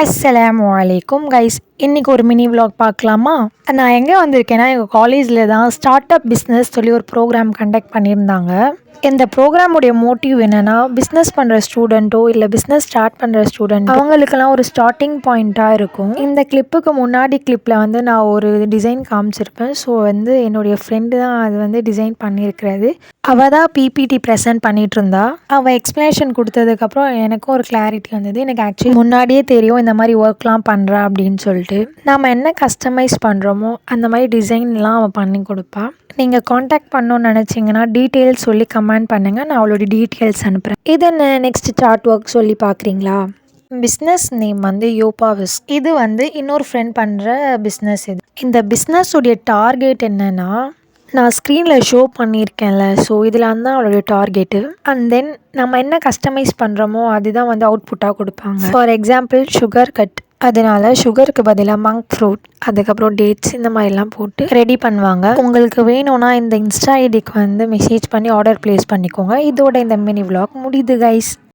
அஸ்ஸலாமு அலைக்கும் கைஸ். இன்றைக்கி ஒரு மினி விலாக் பார்க்கலாமா? நான் எங்கே வந்திருக்கேன்னா, எங்கள் காலேஜில் தான் ஸ்டார்ட் அப் பிஸ்னஸ் சொல்லி ஒரு ப்ரோக்ராம் கண்டக்ட் பண்ணியிருந்தாங்க. இந்த ப்ரோக்ராமுடைய மோட்டிவ் என்னென்னா, பிஸ்னஸ் பண்ணுற ஸ்டூடெண்ட்டோ இல்லை பிஸ்னஸ் ஸ்டார்ட் பண்ணுற ஸ்டூடெண்ட் அவங்களுக்கெல்லாம் ஒரு ஸ்டார்டிங் பாயிண்ட்டாக இருக்கும். இந்த கிளிப்புக்கு முன்னாடி கிளிப்பில் நான் ஒரு டிசைன் காமிச்சிருப்பேன். ஸோ என்னுடைய ஃப்ரெண்டு தான் அது டிசைன் பண்ணியிருக்கிறது. அவள் தான் பிபிடி ப்ரெசென்ட் பண்ணிகிட்டு இருந்தா. அவள் எக்ஸ்ப்ளனேஷன் கொடுத்ததுக்கப்புறம் எனக்கும் ஒரு கிளாரிட்டி வந்தது. எனக்கு ஆக்சுவலி முன்னாடியே தெரியும் இந்த மாதிரி ஒர்க்லாம் பண்ணுறா அப்படின்னு சொல்லிட்டு. நம்ம என்ன கஸ்டமைஸ் பண்ணுறோமோ அந்த மாதிரி டிசைன்லாம் அவள் பண்ணி கொடுப்பா. நீங்கள் காண்டாக்ட் பண்ணணுன்னு நினச்சிங்கன்னா டீட்டெயில்ஸ் சொல்லி கமெண்ட் பண்ணுங்கள், நான் அவளோட டீட்டெயில்ஸ் அனுப்புகிறேன். இது என்ன நெக்ஸ்ட் சார்ட் ஒர்க் சொல்லி பார்க்குறீங்களா? பிஸ்னஸ் நேம் யோபாவிஸ். இது இன்னொரு ஃப்ரெண்ட் பண்ணுற பிஸ்னஸ். இந்த பிஸ்னஸுடைய டார்கெட் என்னென்னா, நான் ஸ்க்ரீனில் ஷோ பண்ணியிருக்கேன்ல, ஸோ இதில் தான் அவளுடைய டார்கெட்டு. அண்ட் தென் நம்ம என்ன கஸ்டமைஸ் பண்ணுறோமோ அதுதான் அவுட்புட்டாக கொடுப்பாங்க. ஃபார் எக்ஸாம்பிள் சுகர் கட், அதனால சுகருக்கு பதிலாக மங்க் ஃப்ரூட், அதுக்கப்புறம் டேட்ஸ் இந்த மாதிரிலாம் போட்டு ரெடி பண்ணுவாங்க. உங்களுக்கு வேணும்னா இந்த இன்ஸ்டா ஐடிக்கு மெசேஜ் பண்ணி ஆர்டர் ப்ளேஸ் பண்ணிக்கோங்க. இதோட இந்த மினி விலாக் முடியுது கைஸ்.